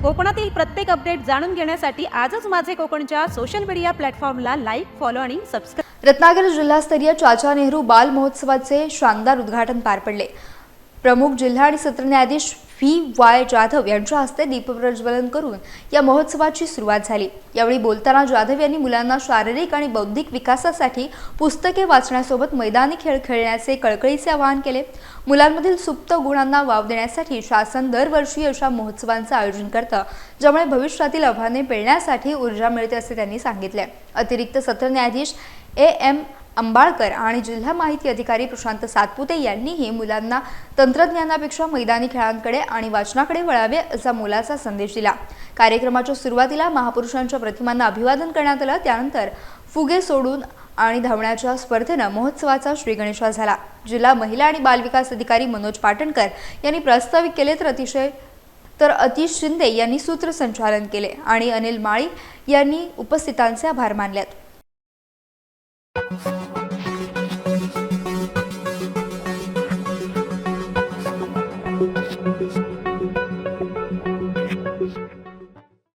कोकणातील प्रत्येक अपडेट जाणून घेण्यासाठी आजच माझे कोकणच्या सोशल मीडिया प्लॅटफॉर्मला लाईक, फॉलो आणि सबस्क्राईब। रत्नागिरी जिल्हास्तरीय चाचा नेहरू बाल महोत्सवाचे शानदार उद्घाटन पार पडले। प्रमुख जिल्हा आणि सत्र न्यायाधीश व्ही.वाय. जाधव यांच्या हस्ते दीपप्रज्वलन करून या महोत्सवाची सुरुवात झाली। यावेळी बोलताना जाधव यांनी मुलांना शारीरिक आणि बौद्धिक विकासासाठी पुस्तके वाचण्यासोबत मैदानी खेळ खेळण्याचे कळकळीचे आवाहन केले। मुलांमधील सुप्त गुणांना वाव देण्यासाठी शासन दरवर्षी अशा महोत्सवांचे आयोजन करते, ज्यामुळे भविष्यातील आव्हाने पेलण्यासाठी ऊर्जा मिळते असे त्यांनी सांगितले। अतिरिक्त सत्र न्यायाधीश ए.एम. अंबाळकर आणि जिल्हा माहिती अधिकारी प्रशांत सातपुते यांनीही मुलांना तंत्रज्ञानापेक्षा मैदानी खेळांकडे आणि वाचनाकडे वळावे असा मोलाचा संदेश दिला। कार्यक्रमाच्या सुरुवातीला महापुरुषांच्या प्रतिमांना अभिवादन करण्यात आले। त्यानंतर फुगे सोडून आणि धावण्याच्या स्पर्धेने महोत्सवाचा श्रीगणेशा झाला। जिल्हा महिला आणि बाल विकास अधिकारी मनोज पाटणकर यांनी प्रास्ताविक केले, तर अतिश शिंदे यांनी सूत्रसंचालन केले आणि अनिल माळी यांनी उपस्थितांचे आभार मानले।